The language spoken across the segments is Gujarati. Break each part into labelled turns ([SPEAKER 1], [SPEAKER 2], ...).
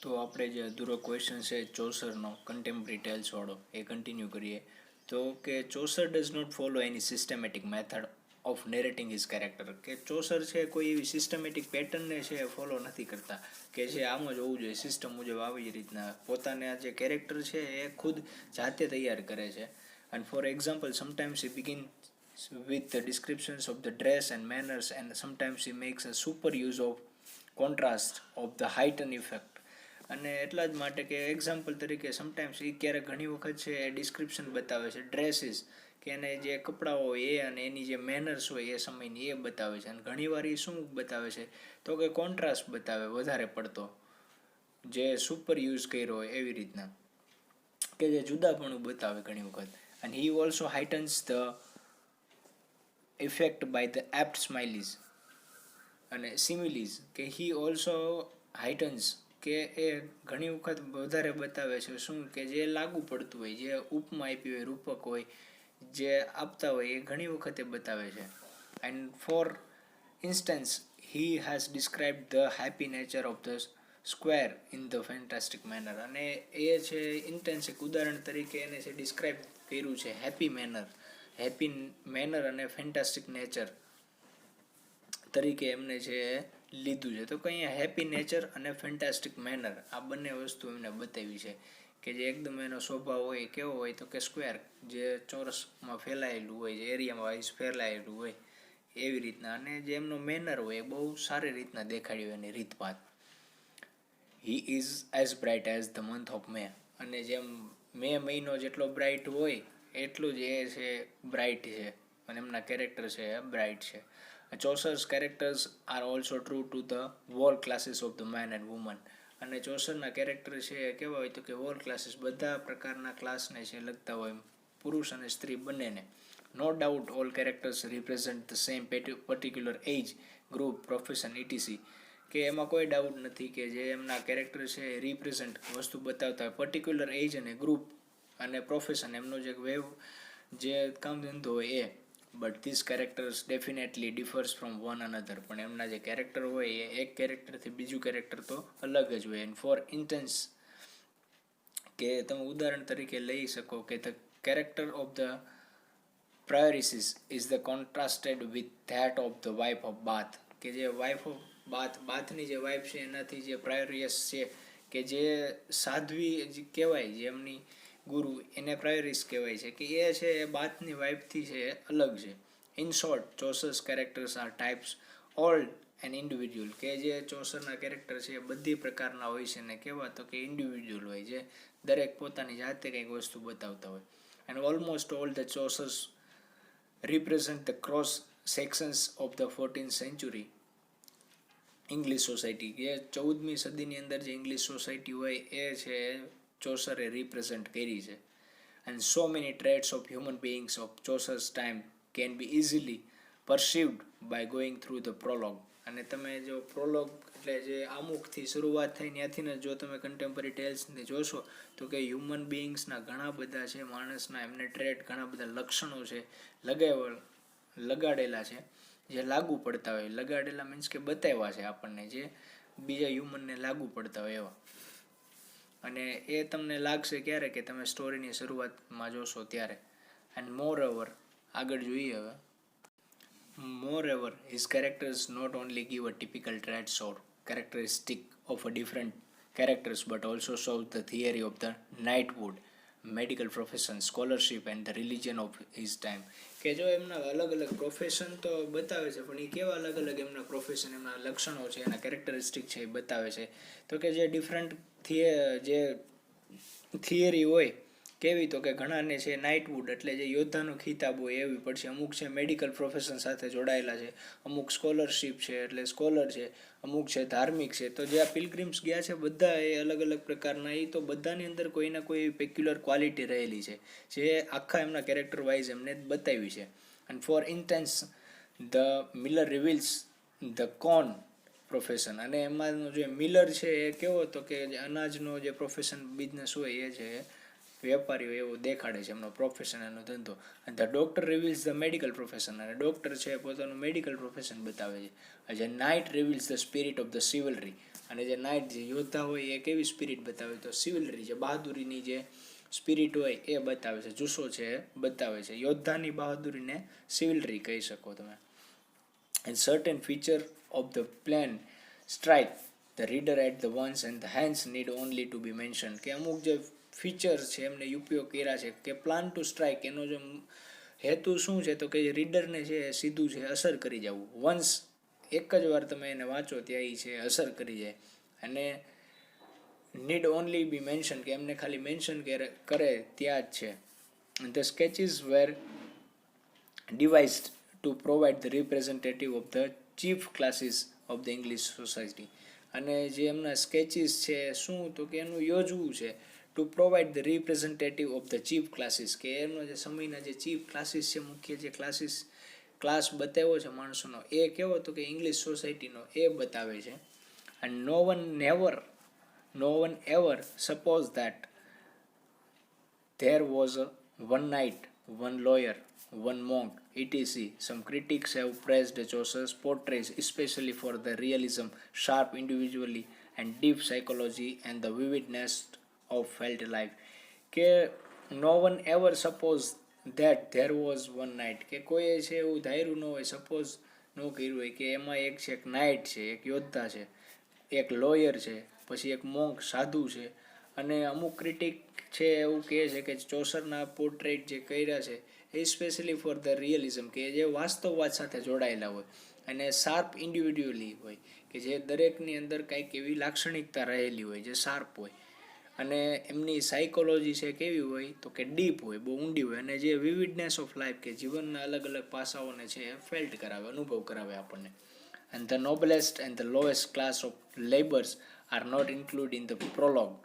[SPEAKER 1] તો આપણે જે અધૂરો ક્વેશ્ચન છે ચોસરનો કન્ટેમ્પરરી ટેલ્સવાળો એ કન્ટિન્યુ કરીએ. તો કે Chaucer does not follow any systematic method of narrating his character. કે ચોસર છે કોઈ એવી સિસ્ટમેટિક પેટર્નને છે ફોલો નથી કરતા કે જે આમ જ હોવું જોઈએ સિસ્ટમ મુજબ આવી રીતના પોતાના જે કેરેક્ટર છે એ ખુદ જાતે તૈયાર કરે છે. And for example sometimes he begin with the descriptions of the dress and manners, and sometimes he makes a super use of contrast of the heighten effect. અને એટલા જ માટે કે એક્ઝામ્પલ તરીકે સમટાઇમ્સ એ ક્યારેક ઘણી વખત છે એ ડિસ્ક્રિપ્શન બતાવે છે ડ્રેસીસ કે એને જે કપડાં હોય એ અને એની જે મેનર્સ હોય એ સમયની એ બતાવે છે. અને ઘણીવાર એ શું બતાવે છે તો કે કોન્ટ્રાસ્ટ બતાવે વધારે પડતો જે સુપર યુઝ કર્યો હોય એવી રીતના કે જે જુદાપણું બતાવે ઘણી વખત. અને he also heightens the effect by the apt smilies અને સિમિલીઝ કે હી ઓલ્સો હાઇટન્સ કે એ ઘણી વખત વધારે બતાવે છે શું કે જે લાગુ પડતું હોય જે ઉપમા આપી હોય રૂપક હોય જે આપતા હોય એ ઘણી વખતે બતાવે છે. And for instance he has described the happy nature of the square in the fantastic manner. અને એ છે ઇન્ટેન્સિક ઉદાહરણ તરીકે એને છે ડિસ્ક્રાઇબ કર્યું છે હેપી મેનર અને ફેન્ટાસ્ટિક નેચર તરીકે એમને છે લીધું છે. તો કે અહીંયા હેપી નેચર અને ફેન્ટાસ્ટિક મેનર આ બંને વસ્તુ એમને બતાવી છે કે જે એકદમ એનો સ્વભાવ હોય કેવો હોય તો કે સ્ક્વેર જે ચોરસમાં ફેલાયેલું હોય જે એરિયામાં વાઇઝ ફેલાયેલું હોય એવી રીતના. અને જે એમનો મેનર હોય એ બહુ સારી રીતના દેખાડ્યું એની રીતભાત. He is as bright as the month of May. અને જેમ મે મહિનો જેટલો બ્રાઇટ હોય એટલું જ એ છે બ્રાઇટ છે અને એમના કેરેક્ટર છે એ બ્રાઇટ છે. Chaucer's characters are also true to the whole classes of the men and women. અને ચોસરના કેરેક્ટર છે એ કેવા હોય તો કે વોલ ક્લાસીસ બધા પ્રકારના ક્લાસને છે લગતા હોય પુરુષ અને સ્ત્રી બંનેને. No doubt all characters represent the same particular age group profession etc. કે એમાં કોઈ ડાઉટ નથી કે જે એમના કેરેક્ટર છે એ રિપ્રેઝન્ટ વસ્તુ બતાવતા હોય પર્ટિક્યુલર એજ અને ગ્રુપ અને પ્રોફેશન એમનો જે કામ ધંધો હોય એ. But this characters definitely differs from one another. પણ એમના જે કેરેક્ટર હોય એ એક કેરેક્ટરથી બીજું કેરેક્ટર તો અલગ જ હોય. એન્ડ ફોર ઇન્સ્ટન્સ કે તમે ઉદાહરણ તરીકે લઈ શકો કે the character of the prioress is the contrasted with that of the wife of Bath. કે જે વાઇફ ઓફ બાથની જે વાઇફ છે એનાથી જે પ્રાયોરિયસ છે કે જે સાધ્વી કહેવાય જે એમની ગુરુ એને પ્રાયોરિસ કહેવાય છે કે એ છે એ બાથની વાઇફથી છે એ અલગ છે. In short Chaucer's characters are types old and individual. કે જે ચોસરના કેરેક્ટર છે એ બધી પ્રકારના હોય છે ને કેવા તો કે ઇન્ડિવિજ્યુઅલ હોય જે દરેક પોતાની જાતે કંઈક વસ્તુ બતાવતા હોય. And almost all the Chaucer's represent the cross sections of the 14th century English society. કે 14મી સદીની અંદર જે ઇંગ્લિશ સોસાયટી હોય એ છે ચોસરે રિપ્રેઝન્ટ કરી છે. And so many traits of human beings of Chaucer's time can be easily perceived by going through the prologue. અને તમે જો પ્રોલોગ એટલે જે આમુખથી શરૂઆત થાય ત્યાંથી જો તમે કન્ટેમ્પરરી ટેલ્સને જોશો તો કે હ્યુમન બીઇંગ્સના ઘણા બધા છે માણસના એમને ટ્રેટ ઘણા બધા લક્ષણો છે લગાડેલા છે જે લાગુ પડતા હોય. લગાડેલા મીન્સ કે બતાવ્યા છે આપણને જે બીજા હ્યુમનને લાગુ પડતા હોય એવા. અને એ તમને લાગશે ક્યારે કે તમે સ્ટોરીની શરૂઆતમાં જોશો ત્યારે. એન્ડ મોર ઓવર આગળ જોઈએ હવે. More over his characters not only give a typical traits or characteristic of a different characters but also show the theory of the knighthood, medical profession, scholarship and the religion of his time. કે જો એમના અલગ અલગ પ્રોફેશન તો બતાવે છે પણ એ કેવા અલગ અલગ એમના પ્રોફેશન એમના લક્ષણો છે એના કેરેક્ટરિસ્ટિક છે એ બતાવે છે. તો કે જે ડિફરન્ટ જે થિયરી હોય કેવી તો કે ઘણાને છે નાઇટવુડ એટલે જે યોદ્ધાનો ખિતાબ હોય એવી. પછી અમુક છે મેડિકલ પ્રોફેશન સાથે જોડાયેલા છે, અમુક સ્કોલરશિપ છે એટલે સ્કોલર છે, અમુક છે ધાર્મિક છે. તો જે આ પિલગ્રીમ્સ ગયા છે બધા એ અલગ અલગ પ્રકારના એ તો બધાની અંદર કોઈના કોઈ પેક્યુલર ક્વોલિટી રહેલી છે જે આખા એમના કેરેક્ટર વાઇઝ એમને બતાવી છે. And for instance the miller reveals the con profession. અને એમાંનો જે મિલર છે એ કેવો હતો કે અનાજનો જે પ્રોફેશન બિઝનેસ હોય એ છે વેપારી હોય એવું દેખાડે છે એમનો પ્રોફેશન એનો ધંધો. અને the doctor reveals the medical profession. અને ડોક્ટર છે પોતાનું મેડિકલ પ્રોફેશન બતાવે છે. જે knight reveals the spirit of the chivalry. અને જે નાઇટ જે યોદ્ધા હોય એ કેવી સ્પિરિટ બતાવે તો સિવિલરી જે બહાદુરીની જે સ્પિરિટ હોય એ બતાવે છે, જુસ્સો છે એ બતાવે છે. યોદ્ધાની બહાદુરીને સિવિલરી કહી શકો તમે. And certain feature of the plan strike the reader at the once and the hence need only to be mentioned. કે અમુક જે ફીચર છે એમને ઉપયોગ કર્યા છે કે પ્લાન ટુ સ્ટ્રાઇક એનો જે હેતુ શું છે તો કે રીડરને છે સીધું છે અસર કરી જવું. વન્સ એક જ વાર તમે એને વાંચો ત્યાં એ છે અસર કરી જાય. અને નીડ ઓનલી બી મેન્શન કે એમને ખાલી મેન્શન કરે ત્યાં જ છે. The sketches were devised to provide the representative of the chief classes of the English society. અને જે એમના સ્કેચીસ છે શું તો કે એનું યોજવું છે two provide the representative of the chief classes કે એમનો જે સમયના જે ચીફ ક્લાસીસ છે, મુખ્ય જે ક્લાસ બતાવ્યો છે માણસોનો એ કેવો તો કે ઇંગ્લિશ સોસાયટીનો એ બતાવે છે. And no one ever suppose that there was one knight, one lawyer, one monk, etc. Some critics have praised Chaucer's portraits especially for the realism, sharp individuality and deep psychology and the vividness of felt life. કે no one ever supposed that there was one knight કે કોઈએ છે એવું ધાર્યું ન હોય, સપોઝ ન કર્યું હોય કે એમાં એક છે એક નાઇટ છે, એક યોદ્ધા છે, એક લોયર છે, પછી એક મોંક સાધુ છે. અને અમુક ક્રિટિક છે એવું કહે છે કે ચોસરના પોર્ટ્રેટ જે કર્યા છે એ સ્પેશિયલી ફોર ધ રિયલિઝમ કે જે વાસ્તવવાદ સાથે જોડાયેલા હોય અને શાર્પ ઇન્ડિવિડ્યુઅલી હોય કે જે દરેકની અંદર કંઈક એવી લાક્ષણિકતા રહેલી હોય જે શાર્પ હોય. અને એમની સાયકોલોજી છે કેવી હોય તો કે ડીપ હોય, બહુ ઊંડી હોય. અને જે વિવિડનેસ ઓફ લાઈફ કે જીવનના અલગ અલગ પાસાઓને છે એ ફેલ્ટ કરાવે, અનુભવ કરાવે આપણને. And the noblest and the lowest class of laborers are not included in the prologue,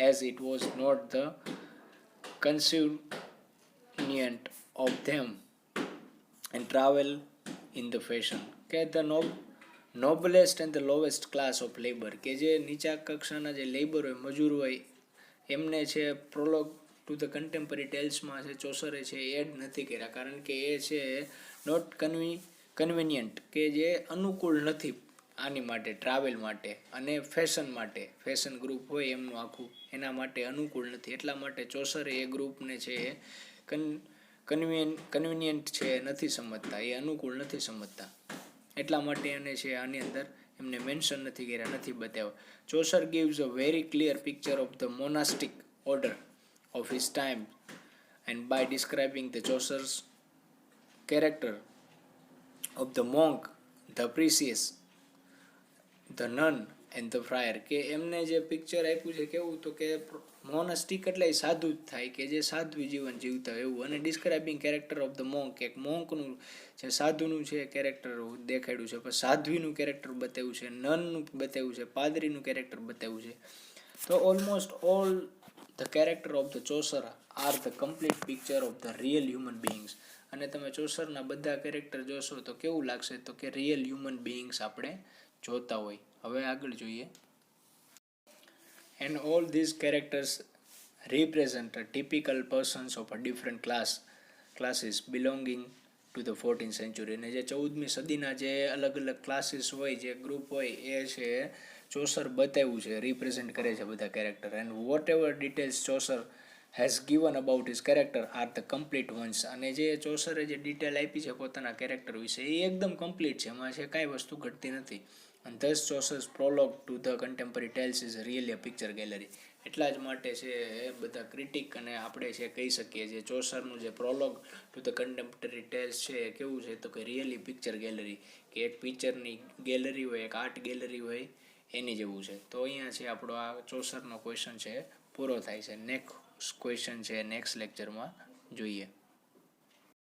[SPEAKER 1] as it was not the convenient of them and travel in the fashion. કે the noblest and the lowest class of labor કે જે નીચા કક્ષાના જે લેબર હોય, મજૂર હોય, એમને છે પ્રોલોગ ટુ ધ કન્ટેમ્પરરી ટેલ્સમાં છે ચોસરે છે એડ નથી કર્યા, કારણ કે એ છે નોટ કન્વિનિયન્ટ કે જે અનુકૂળ નથી આની માટે, ટ્રાવેલ માટે અને ફેશન માટે. ફેશન ગ્રુપ હોય એમનું આખું, એના માટે અનુકૂળ નથી. એટલા માટે ચોસરે એ ગ્રુપને છે એ કન્વિનિયન્ટ છે નથી સમજતા, એ અનુકૂળ નથી સમજતા. એટલા માટે એને છે આની અંદર એમને મેન્શન નથી કર્યા, નથી બતાવ્યા. ચોસર gives a very clear picture of the monastic order of his time and by describing the Chaucer's character of the monk, the priest, the nun and the friar કે એમને જે પિક્ચર આપ્યું છે કેવું તો કે મોનાસ્ટિક એટલે સાધુ જ થાય કે જે સાધ્વી જીવન જીવતા હોય એવું. અને ડિસ્ક્રાઇબિંગ કેરેક્ટર ઓફ ધ મોંક એક મોંકનું જે સાધુનું છે કેરેક્ટર દેખાડ્યું છે, પછી સાધ્વીનું કેરેક્ટર બતાવ્યું છે, નનનું બતાવ્યું છે, પાદરીનું કેરેક્ટર બતાવ્યું છે. તો almost all the character of the Chaucer are the complete picture of the real human beings. અને તમે ચોસરના બધા કેરેક્ટર જોશો તો કેવું લાગશે તો કે રિયલ હ્યુમન બિંગ્સ આપણે જોતા હોય. હવે આગળ જોઈએ. And all these characters represent a typical persons of a different classes belonging to the 14th century. અને જે 14મી સદીના જે અલગ અલગ ક્લાસીસ હોય, જે ગ્રુપ હોય એ છે ચોસર બતાવ્યું છે, રિપ્રેઝેન્ટ કરે છે બધા character. And whatever details Chaucer has given about his character are the complete ones. અને જે ચોસરે જે ડિટેલ આપી છે પોતાના કેરેક્ટર વિશે એ એકદમ કમ્પ્લીટ છે, એમાં છે કાંઈ વસ્તુ ઘટતી નથી. And thus Chaucer's prologue to the contemporary tales is really a picture gallery. એટલા જ માટે છે બધા ક્રિટિક અને આપણે છે કહી શકીએ જે ચોસરનું જે prologue to the contemporary tales છે એ કેવું છે તો કે રિયલી પિક્ચર ગેલેરી કે એક પિક્ચરની ગેલેરી હોય, એક આર્ટ ગેલેરી હોય એની જેવું છે. તો અહીંયા છે આપણો આ ચોસરનો ક્વેશ્ચન છે પૂરો થાય છે. નેક્સ્ટ ક્વેશ્ચન છે નેક્સ્ટ લેક્ચરમાં જોઈએ.